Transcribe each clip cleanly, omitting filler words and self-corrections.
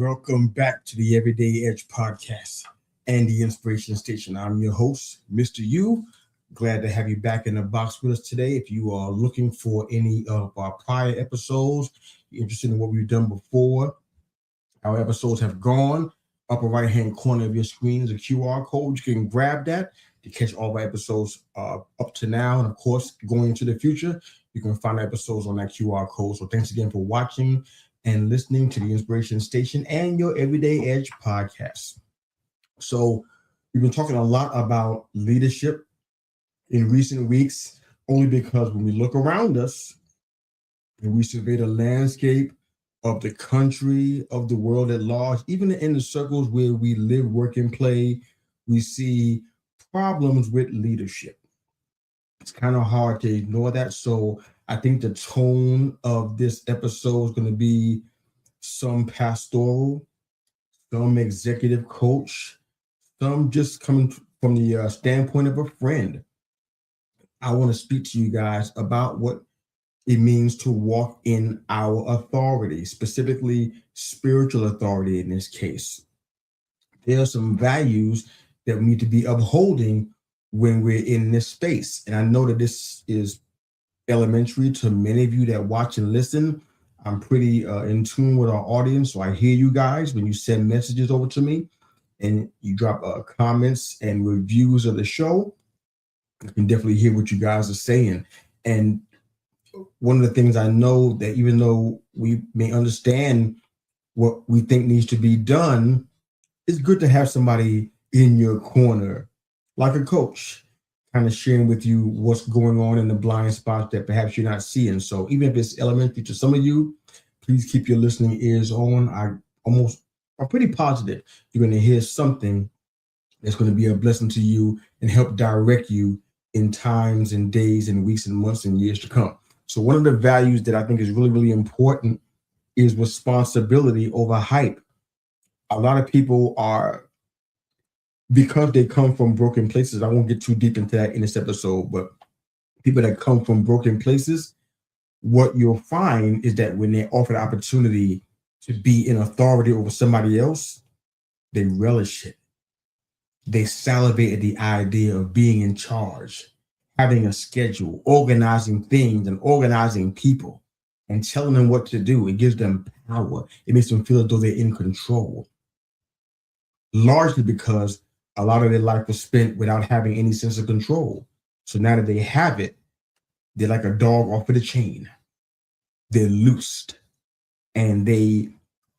Welcome back to the Everyday Edge podcast and the Inspiration Station. I'm your host, Mr. U. Glad to have you back in the box with us today. If you are looking for any of our prior episodes, you're interested in what we've done before, our episodes have gone. Upper right-hand corner of your screen is a QR code. You can grab that to catch all of our episodes up to now. And of course, going into the future, you can find episodes on that QR code. So thanks again for watching and listening to the Inspiration Station and your Everyday Edge podcast. So we've been talking a lot about leadership in recent weeks, only because when we look around us and we survey the landscape of the country, of the world at large, even in the circles where we live, work, and play, we see problems with leadership. It's kind of hard to ignore that. So I think the tone of this episode is going to be some pastoral, some executive coach, some just coming from the standpoint of a friend. I want to speak to you guys about what it means to walk in our authority, specifically spiritual authority in this case. There are some values that we need to be upholding when we're in this space. And I know that this is elementary to many of you that watch and listen. I'm pretty in tune with our audience, so I hear you guys when you send messages over to me and you drop comments and reviews of the show. I can definitely hear what you guys are saying. And one of the things I know that even though we may understand what we think needs to be done, it's good to have somebody in your corner, like a coach, kind of sharing with you what's going on in the blind spots that perhaps you're not seeing. So even if it's elementary to some of you, please keep your listening ears on. I'm pretty positive you're going to hear something that's going to be a blessing to you and help direct you in times and days and weeks and months and years to come. So one of the values that I think is really, really important is responsibility over hype. A lot of people are, because they come from broken places, I won't get too deep into that in this episode, but people that come from broken places, what you'll find is that when they're offered the opportunity to be in authority over somebody else, they relish it. They salivate at the idea of being in charge, having a schedule, organizing things and organizing people and telling them what to do. It gives them power. It makes them feel as though they're in control, largely because a lot of their life was spent without having any sense of control. So now that they have it, they're like a dog off of the chain. They're loosed and they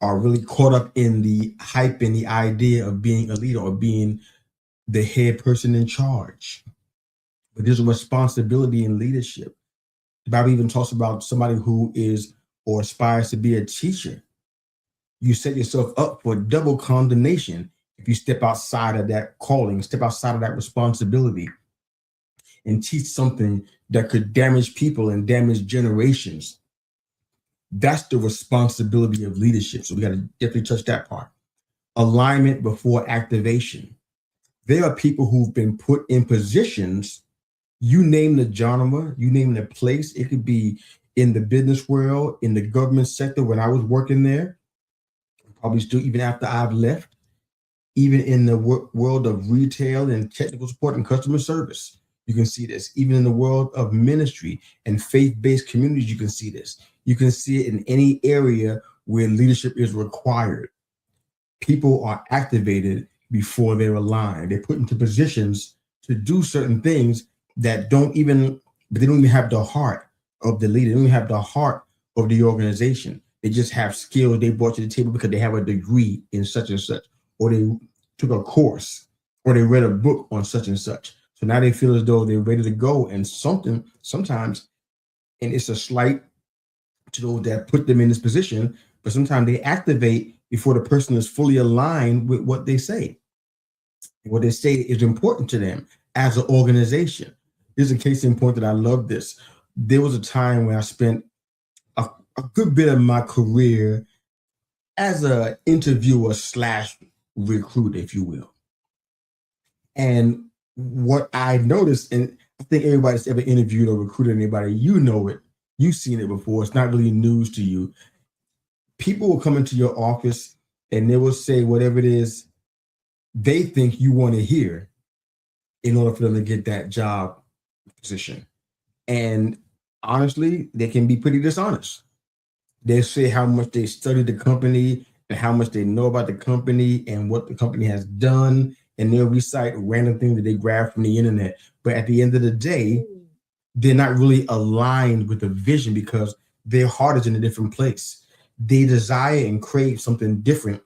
are really caught up in the hype and the idea of being a leader or being the head person in charge. But there's a responsibility in leadership. The Bible even talks about somebody who is or aspires to be a teacher. You set yourself up for double condemnation if you step outside of that calling, step outside of that responsibility and teach something that could damage people and damage generations. That's the responsibility of leadership. So we got to definitely touch that part. Alignment before activation. There are people who've been put in positions. You name the genre, you name the place. It could be in the business world, in the government sector when I was working there, probably still even after I've left, even in the world of retail and technical support and customer service. You can see this. Even in the world of ministry and faith-based communities, you can see this. You can see it in any area where leadership is required. People are activated before they're aligned. They're put into positions to do certain things that they don't even have the heart of the leader. They don't even have the heart of the organization. They just have skills they brought to the table because they have a degree in such and such, or they took a course, or they read a book on such and such. So now they feel as though they're ready to go. And sometimes, and it's a slight to those that put them in this position, but sometimes they activate before the person is fully aligned with what they say. What they say is important to them as an organization. Here's a case in point that I love this. There was a time when I spent a good bit of my career as an interviewer / recruiter, if you will. And what I noticed, and I think everybody that's ever interviewed or recruited anybody, you know it, you've seen it before. It's not really news to you. People will come into your office and they will say whatever it is they think you want to hear in order for them to get that job position. And honestly, they can be pretty dishonest. They say how much they study the company and how much they know about the company and what the company has done. And they'll recite random things that they grab from the internet. But at the end of the day, they're not really aligned with the vision because their heart is in a different place. They desire and crave something different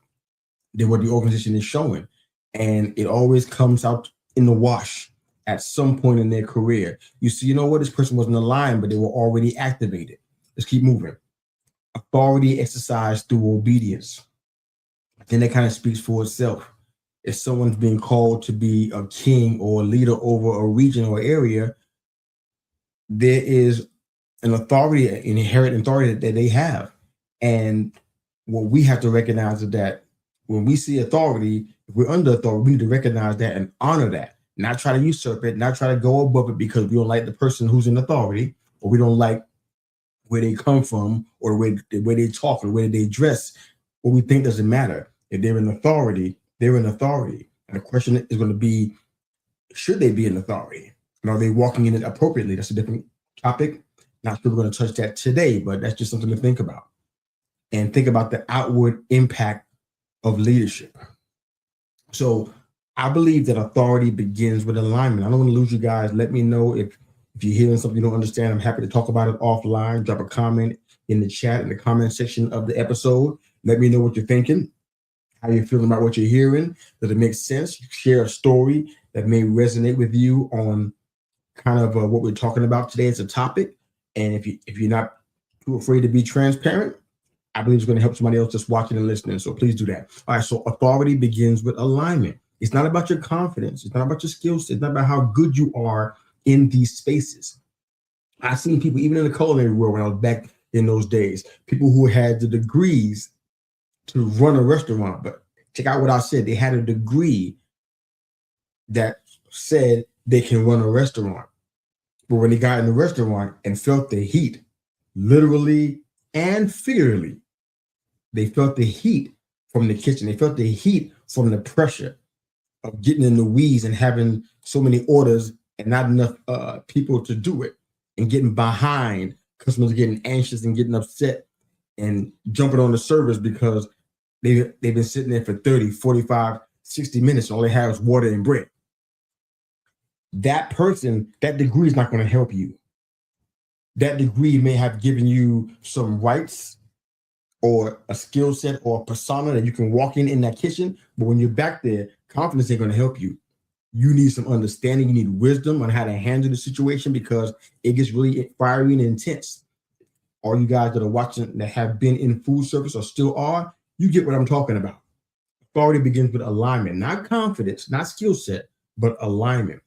than what the organization is showing. And it always comes out in the wash at some point in their career. You see, you know what? This person wasn't aligned, but they were already activated. Let's keep moving. Authority exercised through obedience. Then that kind of speaks for itself. If someone's being called to be a king or a leader over a region or area, there is an authority, an inherent authority that they have. And what we have to recognize is that when we see authority, if we're under authority, we need to recognize that and honor that, not try to usurp it, not try to go above it because we don't like the person who's in authority, or we don't like where they come from, or the way they talk, or the way they dress. What we think doesn't matter. If they're in authority, they're in authority. And the question is going to be, should they be in authority? And are they walking in it appropriately? That's a different topic. Not sure we're going to touch that today, but that's just something to think about. And think about the outward impact of leadership. So I believe that authority begins with alignment. I don't want to lose you guys. Let me know if you're hearing something you don't understand. I'm happy to talk about it offline. Drop a comment in the chat, in the comment section of the episode. Let me know what you're thinking, how you're feeling about what you're hearing. Does it make sense? Share a story that may resonate with you on kind of what we're talking about today as a topic. And if you're not too afraid to be transparent, I believe it's going to help somebody else just watching and listening. So please do that. All right. So authority begins with alignment. It's not about your confidence. It's not about your skill set. It's not about how good you are in these spaces. I've seen people, even in the culinary world when I was back in those days, people who had the degrees to run a restaurant. But check out what I said. They had a degree that said they can run a restaurant. But when they got in the restaurant and felt the heat, literally and figuratively, they felt the heat from the kitchen. They felt the heat from the pressure of getting in the weeds and having so many orders and not enough people to do it, and getting behind. Customers are getting anxious and getting upset and jumping on the service because they've been sitting there for 30, 45, 60 minutes and all they have is water and bread. That person, that degree is not going to help you. That degree may have given you some rights or a skill set or a persona that you can walk in that kitchen. But when you're back there, confidence ain't going to help you. You need some understanding. You need wisdom on how to handle the situation because it gets really fiery and intense. All you guys that are watching that have been in food service or still are, you get what I'm talking about. Authority begins with alignment, not confidence, not skill set, but alignment.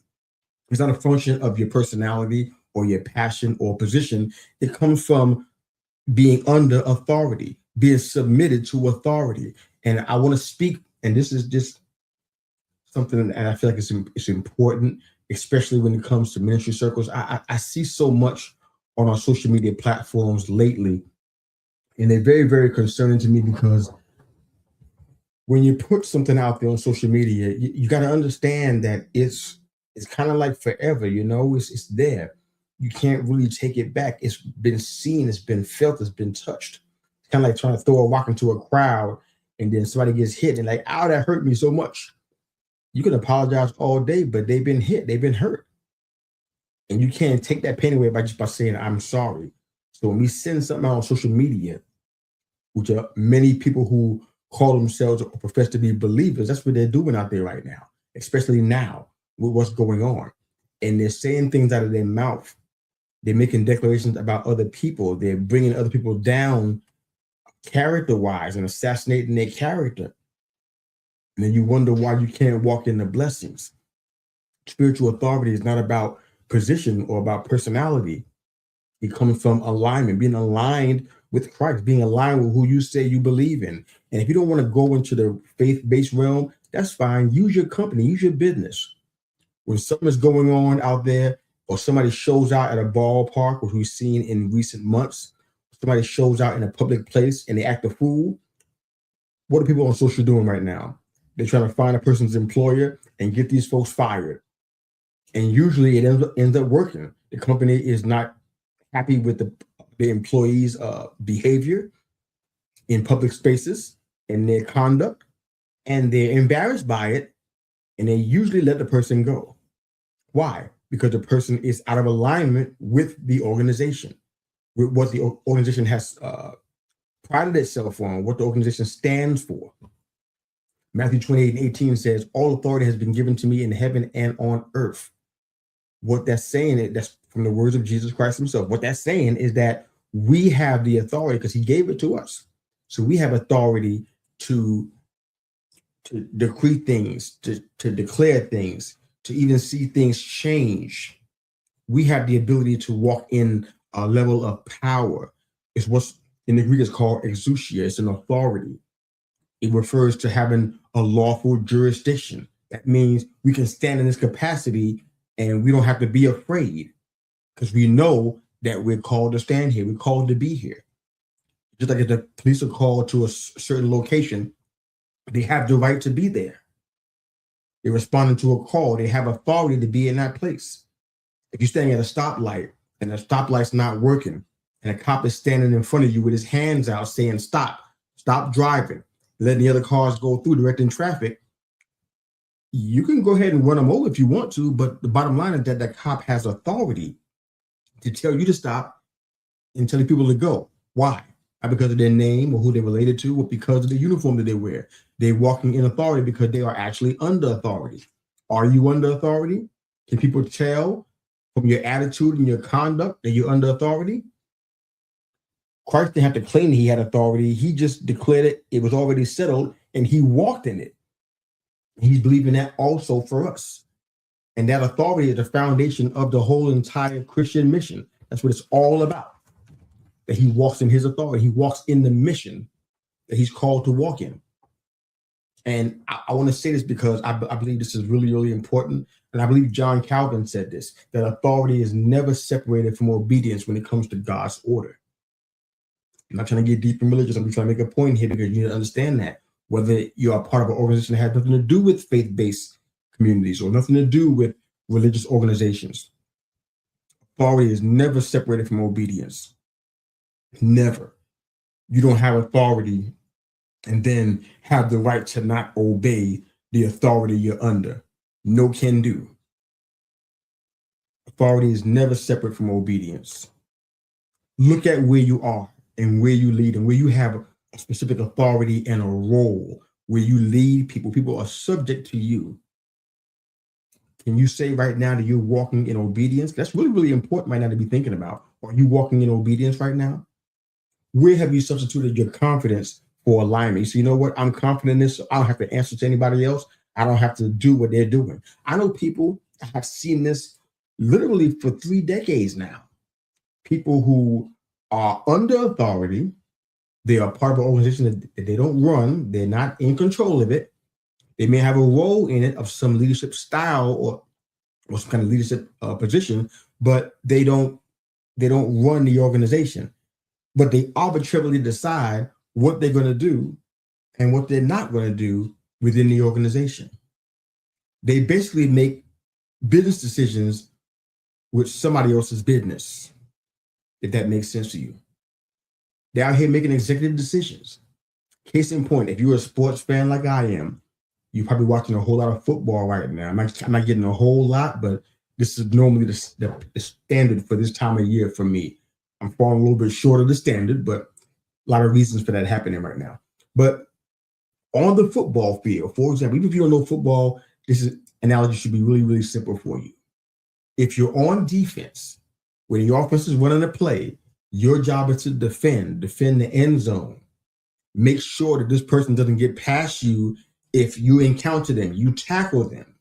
It's not a function of your personality or your passion or position. It comes from being under authority, being submitted to authority. And I want to speak, and this is just something that I feel like it's important, especially when it comes to ministry circles. I see so much on our social media platforms lately, and they're very, very concerning to me because when you put something out there on social media, you got to understand that it's kind of like forever, it's there. You can't really take it back. It's been seen, it's been felt, it's been touched. It's kind of like trying to throw a rock into a crowd and then somebody gets hit and like, ow, that hurt me so much. You can apologize all day, but they've been hit, they've been hurt. And you can't take that pain away by saying, I'm sorry. So when we send something out on social media, which are many people who call themselves or profess to be believers, that's what they're doing out there right now, especially now with what's going on. And they're saying things out of their mouth. They're making declarations about other people. They're bringing other people down character-wise and assassinating their character. And then you wonder why you can't walk in the blessings. Spiritual authority is not about position or about personality. It comes from alignment, being aligned with Christ, being aligned with who you say you believe in. And if you don't want to go into the faith-based realm, that's fine. Use your company, use your business. When something is going on out there, or somebody shows out at a ballpark, which we've seen in recent months, somebody shows out in a public place and they act a fool, What are people on social doing right now? They're trying to find a person's employer and get these folks fired. And usually it ends up working. The company is not happy with the employees' behavior in public spaces and their conduct, and they're embarrassed by it, and they usually let the person go. Why? Because the person is out of alignment with the organization, with what the organization has prided itself on, what the organization stands for. Matthew 28:18 says, all authority has been given to me in heaven and on earth. What that's saying, that's from the words of Jesus Christ himself. What that's saying is that we have the authority because he gave it to us. So we have authority to decree things, to declare things, to even see things change. We have the ability to walk in a level of power. It's what's in the Greek is called exousia. It's an authority. It refers to having a lawful jurisdiction. That means we can stand in this capacity and we don't have to be afraid because we know that we're called to stand here. We're called to be here. Just like if the police are called to a certain location, they have the right to be there. They're responding to a call. They have authority to be in that place. If you're standing at a stoplight and the stoplight's not working and a cop is standing in front of you with his hands out saying, stop driving, letting the other cars go through, directing traffic, you can go ahead and run them over if you want to, but the bottom line is that the cop has authority to tell you to stop and telling people to go. Why? Not because of their name or who they're related to, or because of the uniform that they wear. They're walking in authority because they are actually under authority. Are you under authority? Can people tell from your attitude and your conduct that you're under authority? Christ didn't have to claim that he had authority. He just declared it. It was already settled, and he walked in it. He's believing that also for us. And that authority is the foundation of the whole entire Christian mission. That's what it's all about. That he walks in his authority. He walks in the mission that he's called to walk in. And I want to say this because I believe this is really, really important. And I believe John Calvin said this, that authority is never separated from obedience when it comes to God's order. I'm not trying to get deep in religious. I'm trying to make a point here because you need to understand that. Whether you're a part of an organization that has nothing to do with faith-based communities or nothing to do with religious organizations, authority is never separated from obedience. Never. You don't have authority and then have the right to not obey the authority you're under. No can do. Authority is never separate from obedience. Look at where you are and where you lead and where you have a specific authority and a role, where you lead people. People are subject to you. Can you say right now that you're walking in obedience? That's really, really important right now to be thinking about. Are you walking in obedience right now? Where have you substituted your confidence for alignment? So you know what? I'm confident in this, so I don't have to answer to anybody else. I don't have to do what they're doing. I know people, I have seen this literally for 3 decades now. People who are under authority, they are part of an organization that they don't run, they're not in control of it. They may have a role in it of some leadership style or some kind of leadership position, but they don't run the organization. But they arbitrarily decide what they're going to do and what they're not going to do within the organization. They basically make business decisions with somebody else's business, if that makes sense to you. They're out here making executive decisions. Case in point, if you're a sports fan like I am, you're probably watching a whole lot of football right now. I'm not getting a whole lot, but this is normally the standard for this time of year for me. I'm falling a little bit short of the standard, but a lot of reasons for that happening right now. But on the football field, for example, even if you don't know football, this analogy should be really, really simple for you. If you're on defense, when the offense is running a play, your job is to defend the end zone. Make sure that this person doesn't get past you. If you encounter them, you tackle them.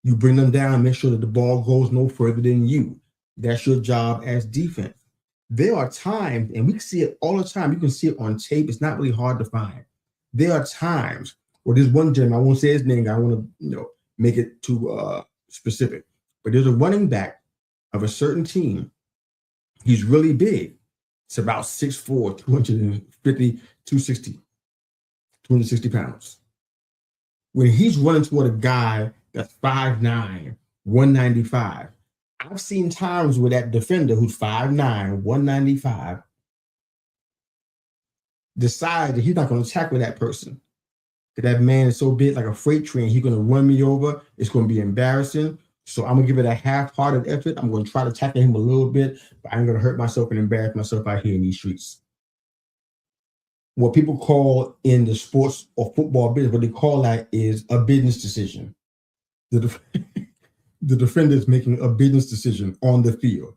You bring them down, make sure that the ball goes no further than you. That's your job as defense. There are times, and we can see it all the time. You can see it on tape. It's not really hard to find. There are times where there's one gentleman, I won't say his name, I want to make it too specific, but there's a running back of a certain team. He's really big. It's about 6'4", 250, 260. 260 pounds. When he's running toward a guy that's 5'9", 195, I've seen times where that defender who's 5'9", 195 decides that he's not going to tackle that person. That man is so big, like a freight train, he's going to run me over. It's going to be embarrassing. So I'm going to give it a half-hearted effort. I'm going to try to tackle him a little bit, but I'm going to hurt myself and embarrass myself out here in these streets. What people call in the sports or football business, what they call that is a business decision. The defender is making a business decision on the field.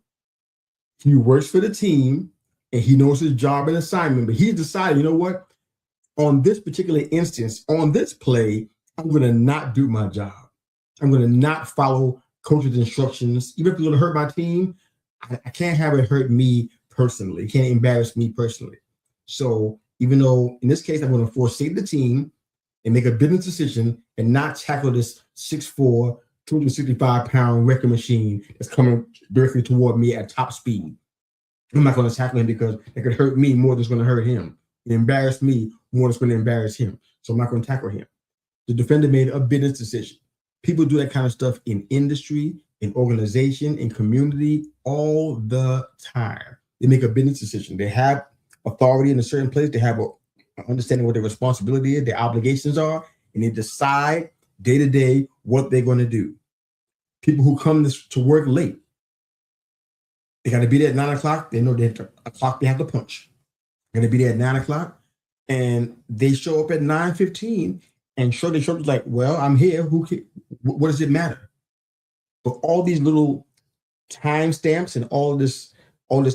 He works for the team and he knows his job and assignment, but he's decided, you know what? On this particular instance, on this play, I'm going to not do my job. I'm going to not follow coach's instructions. Even if it's going to hurt my team, I can't have it hurt me personally. It can't embarrass me personally. So even though in this case, I'm going to forsake the team and make a business decision and not tackle this 6'4", 265-pound wrecking machine that's coming directly toward me at top speed. I'm not going to tackle him because it could hurt me more than it's going to hurt him. It embarrassed me more than it's going to embarrass him. So I'm not going to tackle him. The defender made a business decision. People do that kind of stuff in industry, in organization, in community all the time. They make a business decision. They have authority in a certain place. They have an understanding what their responsibility is, their obligations are, and they decide day to day what they're going to do. People who come to work late, they got to be there at 9 o'clock. They know they have to punch. They're going to be there at 9 o'clock, and they show up at 9:15 and show their shoulders like, well, I'm here. What does it matter? But all these little time stamps and all this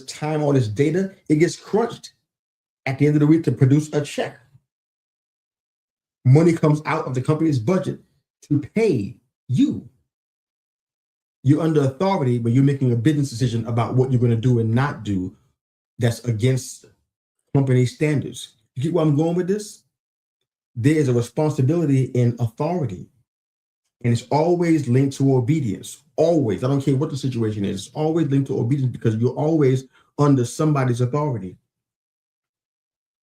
time, all this data, it gets crunched at the end of the week to produce a check. Money comes out of the company's budget to pay you. You're under authority, but you're making a business decision about what you're going to do and not do that's against company standards. You get where I'm going with this? There is a responsibility in authority, and it's always linked to obedience. Always. I don't care what the situation is. It's always linked to obedience because you're always under somebody's authority.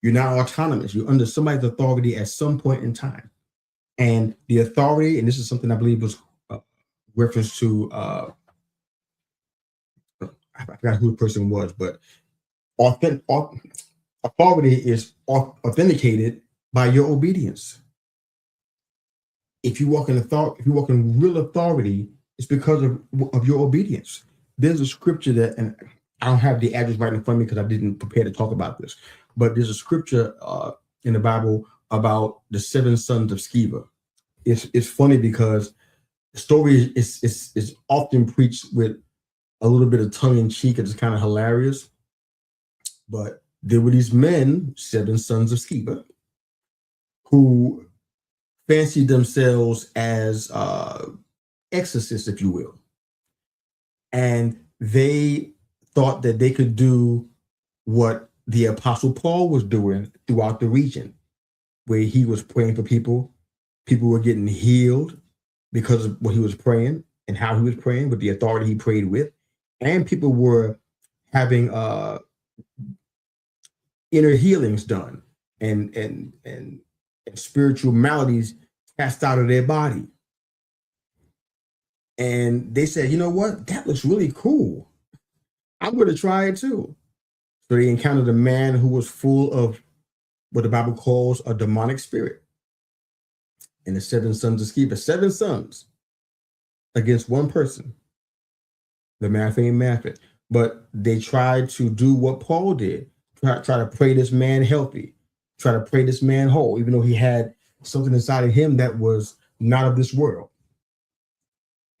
You're not autonomous. You're under somebody's authority at some point in time. And the authority, and this is something I believe was reference to, I forgot who the person was, but authority is authenticated by your obedience. If you walk in authority, if you walk in real authority, it's because of your obedience. There's a scripture that, and I don't have the address right in front of me because I didn't prepare to talk about this, but there's a scripture in the Bible about the 7 sons of Sceva. It's funny because the story is often preached with a little bit of tongue in cheek. It's kind of hilarious. But there were these men, 7 sons of Sceva, who fancied themselves as exorcists, if you will. And they thought that they could do what the Apostle Paul was doing throughout the region, where he was praying for people. People were getting healed because of what he was praying and how he was praying with the authority he prayed with. And people were having inner healings done and spiritual maladies cast out of their body. And they said, you know what? That looks really cool. I'm going to try it too. So they encountered a man who was full of what the Bible calls a demonic spirit. And the 7 sons of Sceva, 7 sons against one person. The math ain't mathing. But they tried to do what Paul did. Try to pray this man healthy. Try to pray this man whole, even though he had something inside of him that was not of this world.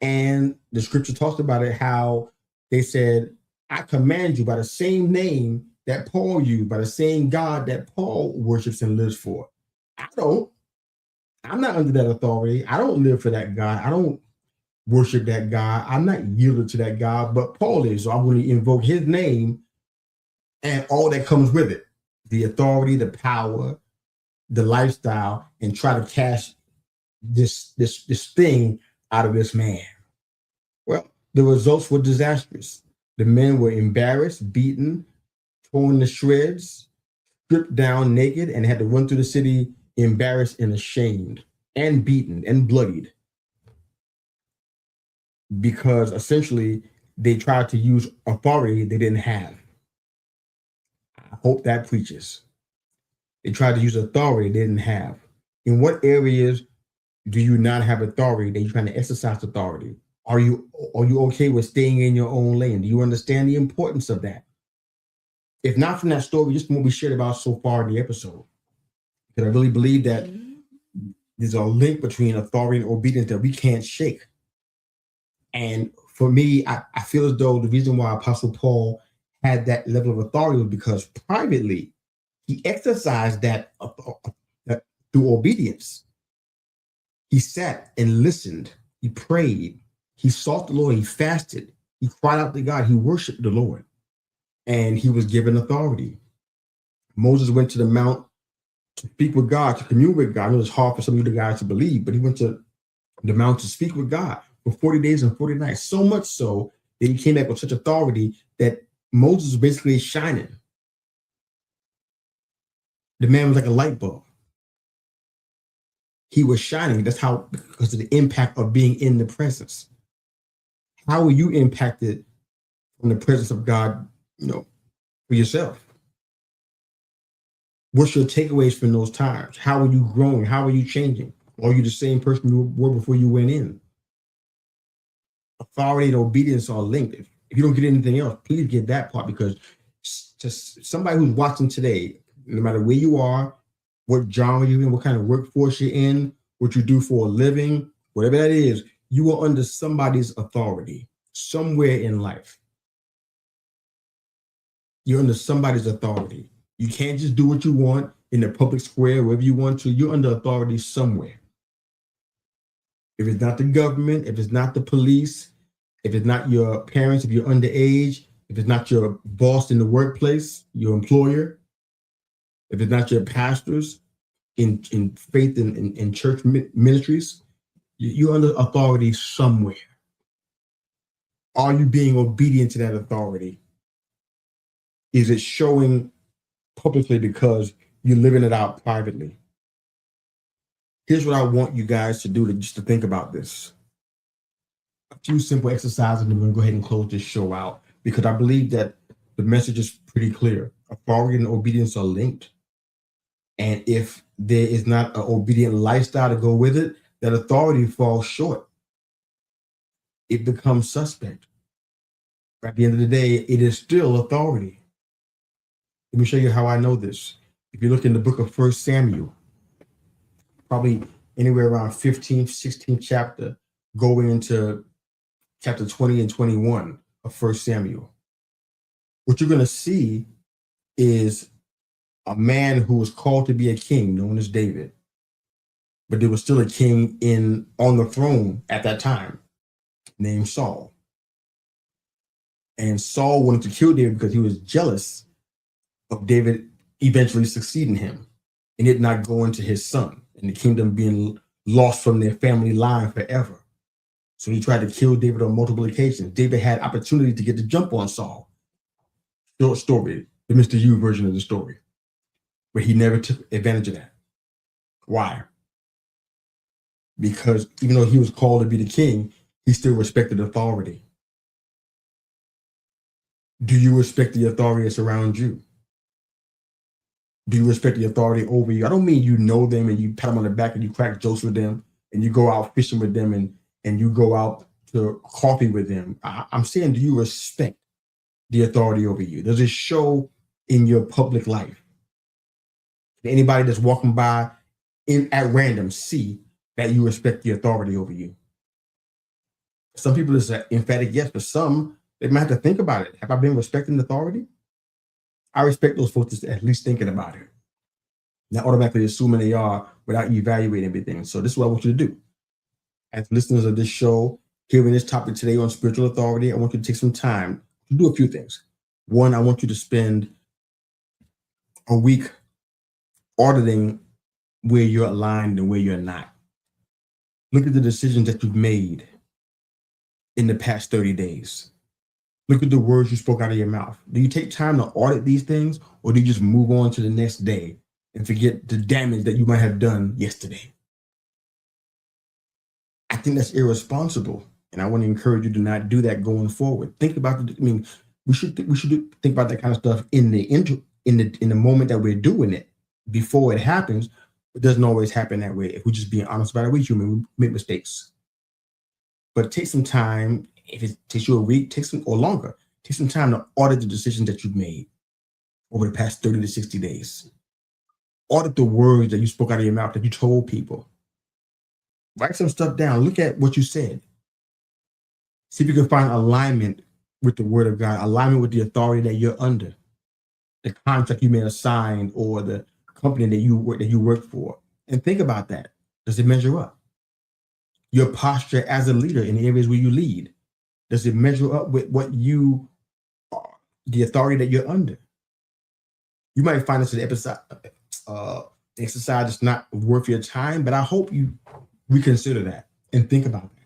And the scripture talks about it, how they said, I command you by the same name that Paul used, by the same God that Paul worships and lives for. I'm not under that authority. I don't live for that God. I don't worship that God. I'm not yielded to that God, but Paul is. So I'm going to invoke his name and all that comes with it. The authority, the power, the lifestyle, and try to cast this thing out of this man. Well, the results were disastrous. The men were embarrassed, beaten, torn to shreds, stripped down naked, and had to run through the city embarrassed and ashamed and beaten and bloodied because essentially they tried to use authority they didn't have. I hope that preaches. They tried to use authority they didn't have. In what areas do you not have authority that you're trying to exercise authority? Are you okay with staying in your own lane? Do you understand the importance of that? If not from that story, just what we shared about so far in the episode. Because I really believe that there's a link between authority and obedience that we can't shake. And for me, I feel as though the reason why Apostle Paul had that level of authority was because privately he exercised that through obedience. He sat and listened. He prayed. He sought the Lord. He fasted. He cried out to God. He worshiped the Lord. And he was given authority. Moses went to the mount to speak with God, to commune with God. I know it's hard for some of you guys to believe, but he went to the mount to speak with God for 40 days and 40 nights. So much so that he came back with such authority that Moses was basically shining. The man was like a light bulb. He was shining. That's how, because of the impact of being in the presence. How are you impacted from the presence of God, for yourself? What's your takeaways from those times? How are you growing? How are you changing? Or are you the same person you were before you went in? Authority and obedience are linked. If you don't get anything else, please get that part, because just somebody who's watching today, no matter where you are, what genre you're in, what kind of workforce you're in, what you do for a living, whatever that is, you are under somebody's authority somewhere in life. You're under somebody's authority. You can't just do what you want in the public square, wherever you want to. You're under authority somewhere. If it's not the government, if it's not the police, if it's not your parents, if you're underage, if it's not your boss in the workplace, your employer, if it's not your pastors in faith and in church ministries, you're under authority somewhere. Are you being obedient to that authority? Is it showing publicly because you're living it out privately? Here's what I want you guys to do just to think about this. A few simple exercises, and we're going to go ahead and close this show out, because I believe that the message is pretty clear. Authority and obedience are linked. And if there is not an obedient lifestyle to go with it, that authority falls short. It becomes suspect. At the end of the day, it is still authority. Let me show you how I know this. If you look in the book of 1 Samuel, probably anywhere around 15th, 16th chapter, going into chapter 20 and 21 of 1 Samuel, what you're going to see is a man who was called to be a king, known as David. But there was still a king on the throne at that time, named Saul. And Saul wanted to kill David because he was jealous of David eventually succeeding him, and it not going to his son, and the kingdom being lost from their family line forever. So he tried to kill David on multiple occasions. David had opportunity to get the jump on Saul. Short story, the Mr. U version of the story. But he never took advantage of that. Why? Because even though he was called to be the king, he still respected authority. Do you respect the authority that's around you? Do you respect the authority over you? I don't mean you know them and you pat them on the back and you crack jokes with them and you go out fishing with them and you go out to coffee with them. I'm saying, do you respect the authority over you? Does it show in your public life? Anybody that's walking by at random see that you respect the authority over you? Some people it's an emphatic yes, but some, they might have to think about it. Have I been respecting authority? I respect those folks at least thinking about it, not automatically assuming they are without evaluating everything. So this is what I want you to do. As listeners of this show, hearing this topic today on spiritual authority, I want you to take some time to do a few things. One, I want you to spend a week auditing where you're aligned and where you're not. Look at the decisions that you've made in the past 30 days. Look at the words you spoke out of your mouth. Do you take time to audit these things, or do you just move on to the next day and forget the damage that you might have done yesterday. I think that's irresponsible, and I want to encourage you to not do that going forward. Think about we should think about that kind of stuff in the moment that we're doing it before it happens. It doesn't always happen that way. If we're just being honest about it, we're human. We make mistakes, but take some time. If it takes you a week, or longer, take some time to audit the decisions that you've made over the past 30 to 60 days. Audit the words that you spoke out of your mouth, that you told people. Write some stuff down. Look at what you said. See if you can find alignment with the word of God, alignment with the authority that you're under, the contract you may have signed, or the company that you work for. And think about that. Does it measure up? Your posture as a leader in the areas where you lead. Does it measure up with what you are, the authority that you're under? You might find this an exercise that's not worth your time, but I hope you reconsider that and think about that.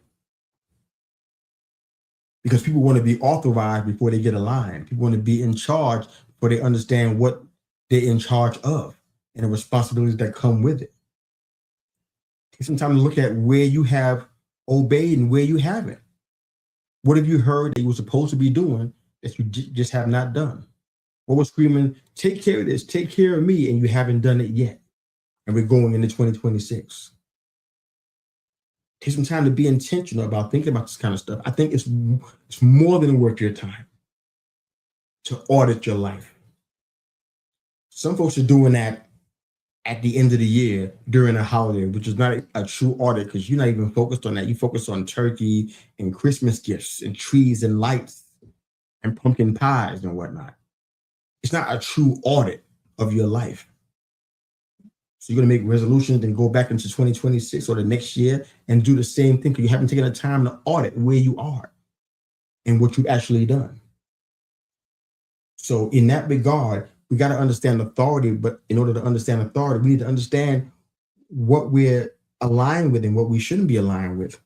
Because people want to be authorized before they get aligned. People want to be in charge before they understand what they're in charge of and the responsibilities that come with it. Take some time to look at where you have obeyed and where you haven't. What have you heard that you were supposed to be doing that you just have not done? What was screaming, take care of this, take care of me, and you haven't done it yet? And we're going into 2026. Take some time to be intentional about thinking about this kind of stuff. I think it's more than worth your time to audit your life. Some folks are doing that at the end of the year during a holiday, which is not a true audit because you're not even focused on that. You focus on turkey and Christmas gifts and trees and lights and pumpkin pies and whatnot. It's not a true audit of your life. So you're going to make resolutions and go back into 2026 or the next year and do the same thing because you haven't taken the time to audit where you are and what you've actually done. So in that regard, we got to understand authority, but in order to understand authority, we need to understand what we're aligned with and what we shouldn't be aligned with.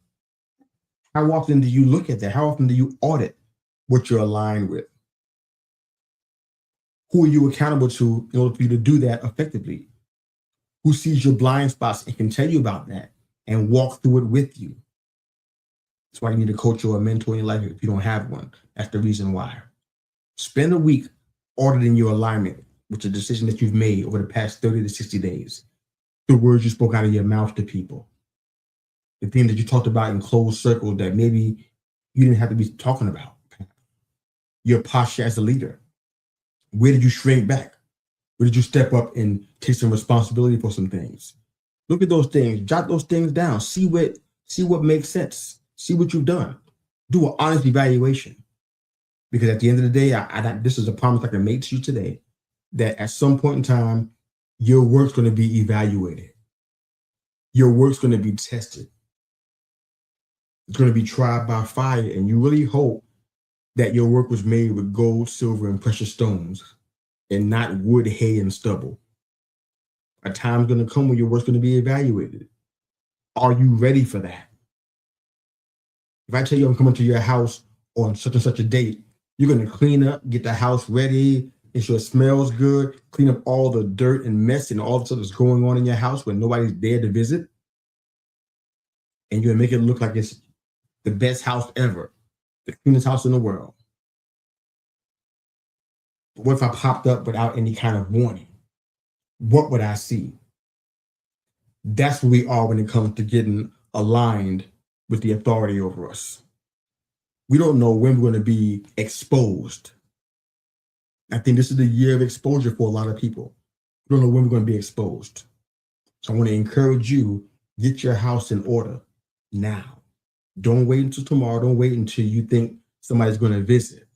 How often do you look at that? How often do you audit what you're aligned with? Who are you accountable to in order for you to do that effectively? Who sees your blind spots and can tell you about that and walk through it with you? That's why you need a coach or a mentor in your life if you don't have one. That's the reason why. Spend a week auditing your alignment with the decision that you've made over the past 30 to 60 days. The words you spoke out of your mouth to people. The things that you talked about in closed circles that maybe you didn't have to be talking about. Your posture as a leader. Where did you shrink back? Where did you step up and take some responsibility for some things? Look at those things. Jot those things down. See what makes sense. See what you've done. Do an honest evaluation. Because at the end of the day, this is a promise I can make to you today, that at some point in time, your work's going to be evaluated. Your work's going to be tested. It's going to be tried by fire. And you really hope that your work was made with gold, silver, and precious stones, and not wood, hay, and stubble. A time's going to come when your work's going to be evaluated. Are you ready for that? If I tell you I'm coming to your house on such and such a date, you're going to clean up, get the house ready, ensure it smells good, clean up all the dirt and mess and all the stuff that's going on in your house when nobody's there to visit. And you're going to make it look like it's the best house ever, the cleanest house in the world. But what if I popped up without any kind of warning? What would I see? That's where we are when it comes to getting aligned with the authority over us. We don't know when we're going to be exposed. I think this is the year of exposure for a lot of people. We don't know when we're going to be exposed. So I want to encourage you, get your house in order now. Don't wait until tomorrow. Don't wait until you think somebody's going to visit.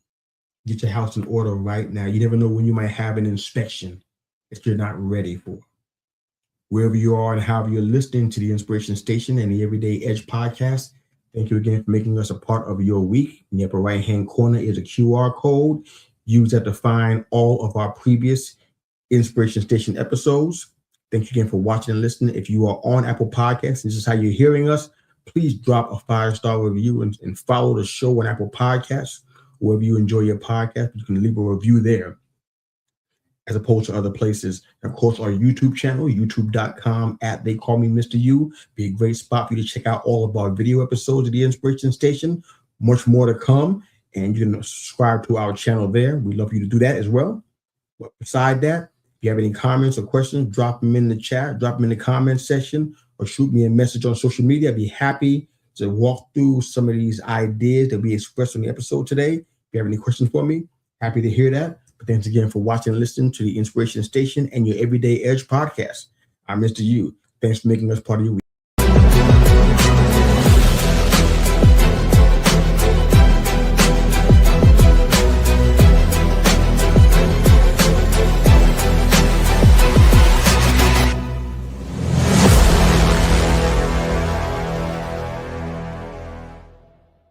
Get your house in order right now. You never know when you might have an inspection that you're not ready for. Wherever you are and however you're listening to the Inspiration Station and the Everyday Edge podcast, thank you again for making us a part of your week. In the upper right-hand corner is a QR code. Use that to find all of our previous Inspiration Station episodes. Thank you again for watching and listening. If you are on Apple Podcasts, this is how you're hearing us, please drop a 5-star review and follow the show on Apple Podcasts. Wherever you enjoy your podcast, you can leave a review there. as opposed to other places. And of course, our YouTube channel, youtube.com/They Call Me Mr. U, be a great spot for you to check out all of our video episodes of the Inspiration Station. Much more to come, and you can subscribe to our channel there. We'd love for you to do that as well. But beside that, if you have any comments or questions, drop them in the chat, drop them in the comment section, or shoot me a message on social media. I'd be happy to walk through some of these ideas that we expressed on the episode today. If you have any questions for me, happy to hear that. But thanks again for watching and listening to the Inspiration Station and your Everyday Edge podcast. I'm Mr. U. Thanks for making us part of your week.